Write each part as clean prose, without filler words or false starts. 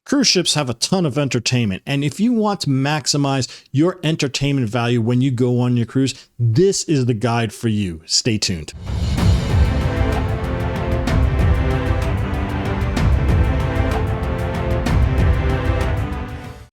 Cruise ships have a ton of entertainment, and if you want to maximize your entertainment value when you go on your cruise, this is the guide for you. Stay tuned.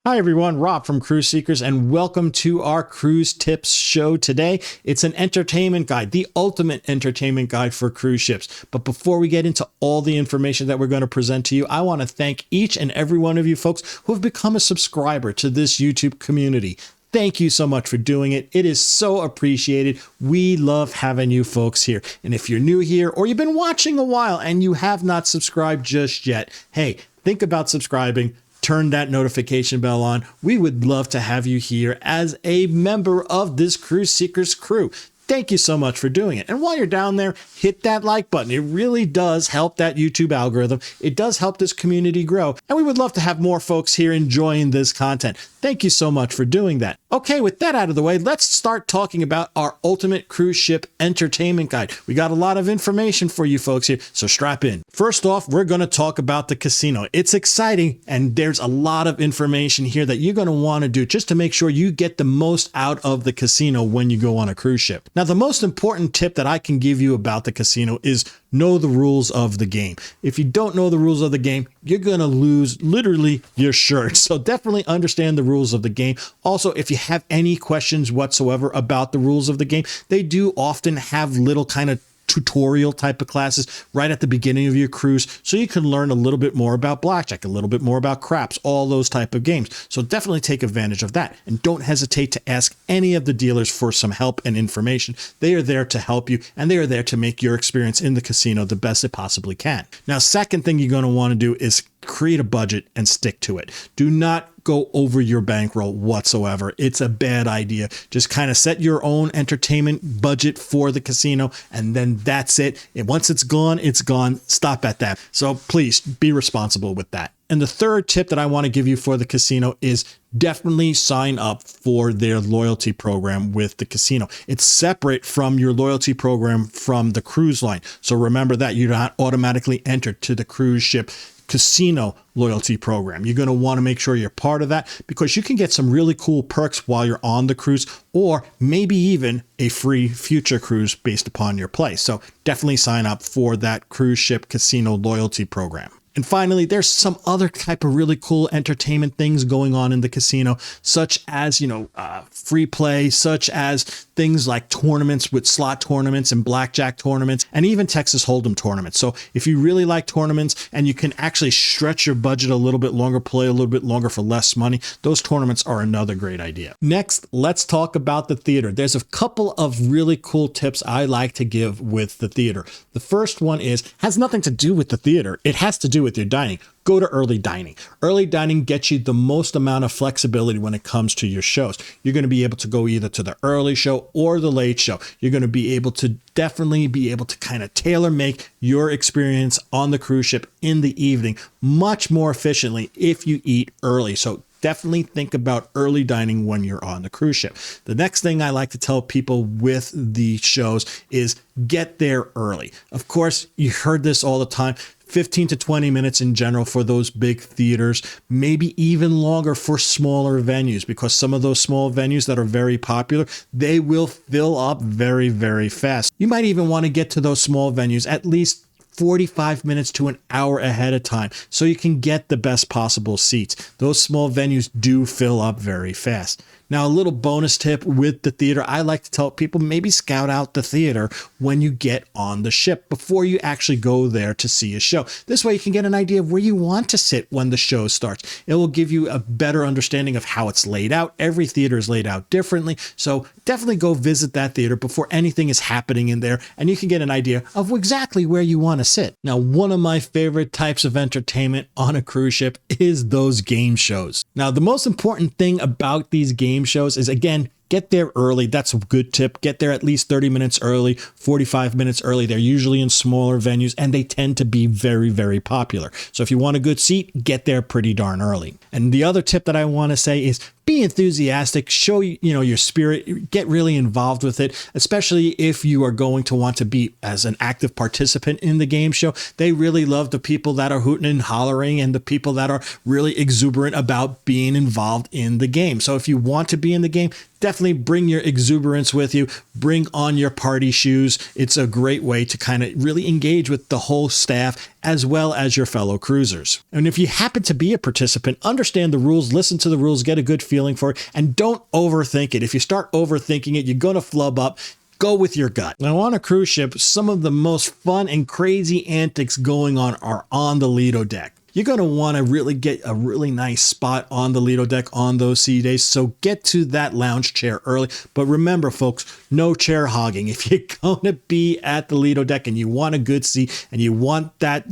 Hi everyone, Rob from Cruise Seekers, and welcome to our Cruise Tips show today. It's an entertainment guide, the ultimate entertainment guide for cruise ships. But before we get into all the information that we're going to present to you, I want to thank each and every one of you folks who have become a subscriber to this YouTube community. Thank you so much for doing it. It is so appreciated. We love having you folks here. And if you're new here or you've been watching a while and you have not subscribed just yet, hey, think about subscribing. Turn that notification bell on. We would love to have you here as a member of this Cruise Seekers crew. Thank you so much for doing it. And while you're down there, hit that like button. It really does help that YouTube algorithm. It does help this community grow. And we would love to have more folks here enjoying this content. Thank you so much for doing that. Okay, with that out of the way, let's start talking about our ultimate cruise ship entertainment guide. We got a lot of information for you folks here, so strap in. First off, we're going to talk about the casino. It's exciting, and there's a lot of information here that you're going to want to do just to make sure you get the most out of the casino when you go on a cruise ship. Now, the most important tip that I can give you about the casino is know the rules of the game. If you don't know the rules of the game, you're going to lose literally your shirt. So definitely understand the rules of the game. Also, if you have any questions whatsoever about the rules of the game, they do often have little kind of tutorial type of classes right at the beginning of your cruise, so you can learn a little bit more about blackjack, a little bit more about craps, all those type of games. So definitely take advantage of that, and don't hesitate to ask any of the dealers for some help and information. They are there to help you, and they are there to make your experience in the casino the best it possibly can. Now, second thing you're going to want to do is create a budget and stick to it. Do not go over your bankroll whatsoever. It's a bad idea. Just kind of set your own entertainment budget for the casino, and then that's it. And once it's gone, it's gone. Stop at that. So please be responsible with that. And the third tip that I want to give you for the casino is definitely sign up for their loyalty program with the casino. It's separate from your loyalty program from the cruise line. So remember that you're not automatically entered to the cruise ship casino loyalty program. You're going to want to make sure you're part of that, because you can get some really cool perks while you're on the cruise, or maybe even a free future cruise based upon your play. So definitely sign up for that cruise ship casino loyalty program. And finally, there's some other type of really cool entertainment things going on in the casino, such as, free play, such as things like tournaments with slot tournaments and blackjack tournaments, and even Texas Hold'em tournaments. So if you really like tournaments and you can actually stretch your budget a little bit longer, play a little bit longer for less money, those tournaments are another great idea. Next, let's talk about the theater. There's a couple of really cool tips I like to give with the theater. The first one has nothing to do with the theater. It has to do with your dining. Go to early dining. Early dining gets you the most amount of flexibility when it comes to your shows. You're going to be able to go either to the early show or the late show. You're going to be able to definitely be able to kind of tailor make your experience on the cruise ship in the evening much more efficiently if you eat early. So definitely think about early dining when you're on the cruise ship. The next thing I like to tell people with the shows is get there early. Of course, you heard this all the time. 15 to 20 minutes in general for those big theaters, maybe even longer for smaller venues, because some of those small venues that are very popular, they will fill up very, very fast. You might even want to get to those small venues at least 45 minutes to an hour ahead of time so you can get the best possible seats. Those small venues do fill up very fast. Now, a little bonus tip with the theater, I like to tell people maybe scout out the theater when you get on the ship before you actually go there to see a show. This way you can get an idea of where you want to sit when the show starts. It will give you a better understanding of how it's laid out. Every theater is laid out differently. So definitely go visit that theater before anything is happening in there, and you can get an idea of exactly where you want to sit. Now, one of my favorite types of entertainment on a cruise ship is those game shows. Now, the most important thing about these game shows is, again, get there early. That's a good tip. Get there at least 30 minutes early, 45 minutes early. They're usually in smaller venues and they tend to be very, very popular. So if you want a good seat, get there pretty darn early. And the other tip that I want to say is be enthusiastic, show your spirit, get really involved with it, especially if you are going to want to be as an active participant in the game show. They really love the people that are hooting and hollering and the people that are really exuberant about being involved in the game. So if you want to be in the game, definitely bring your exuberance with you. Bring on your party shoes. It's a great way to kind of really engage with the whole staff as well as your fellow cruisers. And if you happen to be a participant, understand the rules, listen to the rules, get a good feeling for it, and don't overthink it. If you start overthinking it, you're going to flub up. Go with your gut. Now, on a cruise ship, some of the most fun and crazy antics going on are on the Lido deck. You're going to want to really get a really nice spot on the Lido deck on those sea days. So get to that lounge chair early. But remember, folks, no chair hogging. If you're going to be at the Lido deck and you want a good seat and you want that,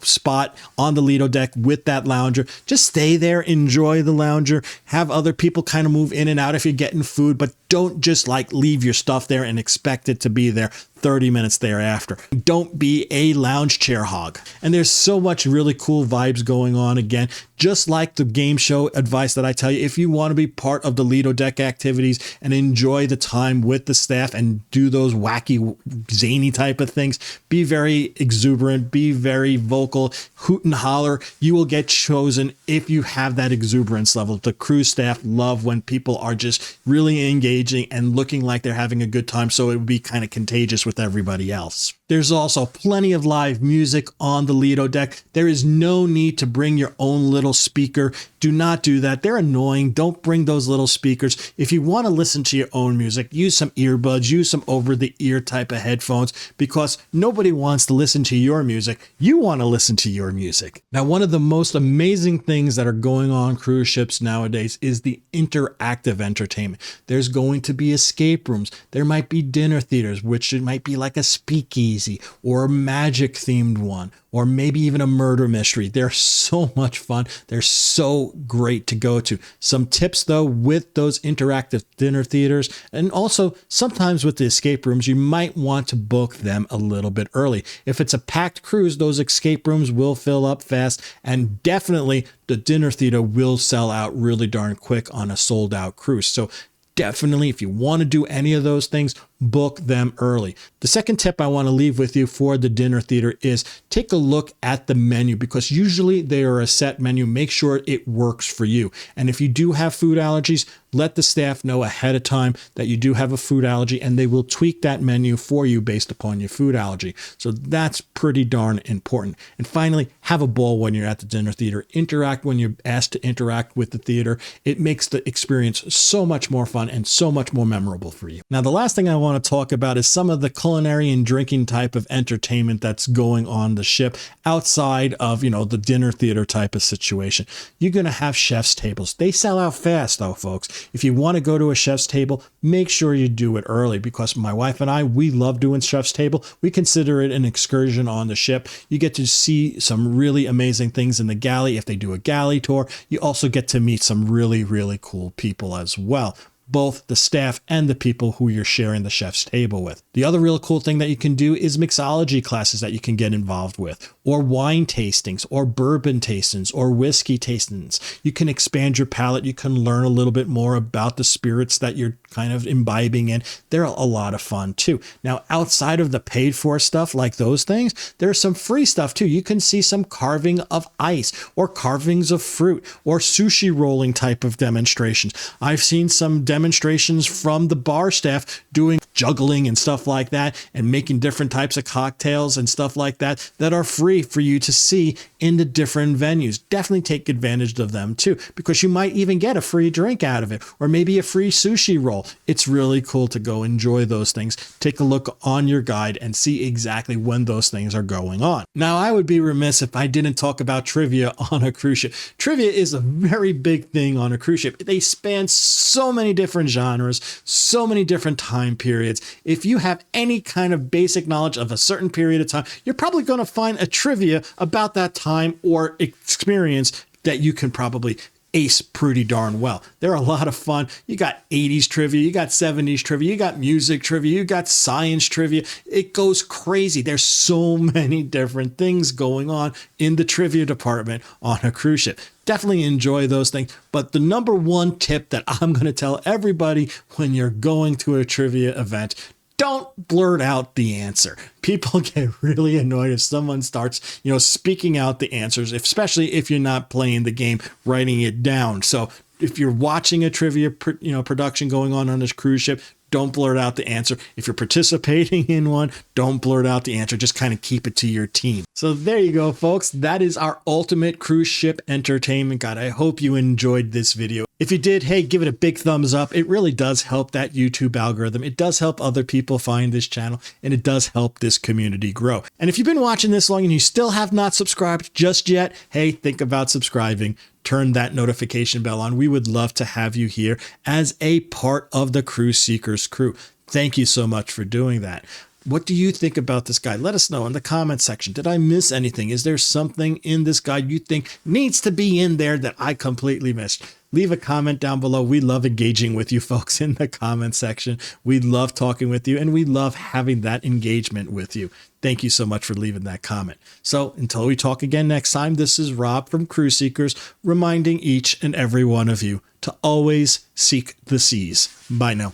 spot on the Lido deck with that lounger, just stay there, enjoy the lounger, have other people kind of move in and out if you're getting food, but don't just leave your stuff there and expect it to be there 30 minutes thereafter. Don't be a lounge chair hog. And there's so much really cool vibes going on again. Just like the game show advice that I tell you, if you want to be part of the Lido deck activities and enjoy the time with the staff and do those wacky, zany type of things, be very exuberant, be very vocal, hoot and holler. You will get chosen if you have that exuberance level. The cruise staff love when people are just really engaging and looking like they're having a good time, so it would be kind of contagious with everybody else. There's also plenty of live music on the Lido deck. There is no need to bring your own little speaker. Do not do that. They're annoying. Don't bring those little speakers. If you want to listen to your own music, use some earbuds, use some over-the-ear type of headphones, because nobody wants to listen to your music. You want to listen to your music. Now, one of the most amazing things that are going on cruise ships nowadays is the interactive entertainment. There's going to be escape rooms. There might be dinner theaters, which it might be like a speakeasy or a magic themed one, or maybe even a murder mystery. They're so much fun. They're so great to go to. Some tips though with those interactive dinner theaters, and also sometimes with the escape rooms, you might want to book them a little bit early. If it's a packed cruise, those escape rooms will fill up fast, and definitely the dinner theater will sell out really darn quick on a sold out cruise. So definitely, if you want to do any of those things, book them early. The second tip I want to leave with you for the dinner theater is take a look at the menu, because usually they are a set menu. Make sure it works for you. And if you do have food allergies, let the staff know ahead of time that you do have a food allergy, and they will tweak that menu for you based upon your food allergy. So that's pretty darn important. And finally, have a ball when you're at the dinner theater. Interact when you're asked to interact with the theater. It makes the experience so much more fun and so much more memorable for you. Now, the last thing I want to talk about is some of the culinary and drinking type of entertainment that's going on the ship outside of, the dinner theater type of situation. You're going to have chef's tables. They sell out fast though, folks. If you want to go to a chef's table, make sure you do it early, because my wife and I, we love doing chef's table. We consider it an excursion on the ship. You get to see some really amazing things in the galley. If they do a galley tour, you also get to meet some really, really cool people as well, both the staff and the people who you're sharing the chef's table with. The other real cool thing that you can do is mixology classes that you can get involved with, or wine tastings, or bourbon tastings, or whiskey tastings. You can expand your palate. You can learn a little bit more about the spirits that you're kind of imbibing in. They're a lot of fun too. Now, outside of the paid for stuff like those things, there's some free stuff too. You can see some carving of ice, or carvings of fruit, or sushi rolling type of demonstrations. I've seen some demonstrations from the bar staff doing juggling and stuff like that, and making different types of cocktails and stuff like that that are free for you to see in the different venues. Definitely take advantage of them too, because you might even get a free drink out of it, or maybe a free sushi roll. It's really cool to go enjoy those things. Take a look on your guide and see exactly when those things are going on. Now, I would be remiss if I didn't talk about trivia on a cruise ship. Trivia is a very big thing on a cruise ship. They span so many different genres, so many different time periods. If you have any kind of basic knowledge of a certain period of time, you're probably going to find a trivia about that time or experience that you can probably ace pretty darn well. They're a lot of fun. You got 80s trivia, you got 70s trivia, you got music trivia, you got science trivia. It goes crazy. There's so many different things going on in the trivia department on a cruise ship. Definitely enjoy those things. But the number one tip that I'm going to tell everybody when you're going to a trivia event, don't blurt out the answer. People get really annoyed if someone starts, speaking out the answers, especially if you're not playing the game, writing it down. So if you're watching a trivia, production going on this cruise ship, don't blurt out the answer. If you're participating in one, don't blurt out the answer. Just kind of keep it to your team. So there you go, folks. That is our ultimate cruise ship entertainment guide. I hope you enjoyed this video. If you did, hey, give it a big thumbs up. It really does help that YouTube algorithm. It does help other people find this channel, and it does help this community grow. And if you've been watching this long and you still have not subscribed just yet, hey, think about subscribing. Turn that notification bell on. We would love to have you here as a part of the Cruise Seekers crew. Thank you so much for doing that. What do you think about this guide? Let us know in the comment section. Did I miss anything? Is there something in this guide you think needs to be in there that I completely missed? Leave a comment down below. We love engaging with you folks in the comment section. We love talking with you, and we love having that engagement with you. Thank you so much for leaving that comment. So until we talk again next time, this is Rob from Cruise Seekers, reminding each and every one of you to always seek the seas. Bye now.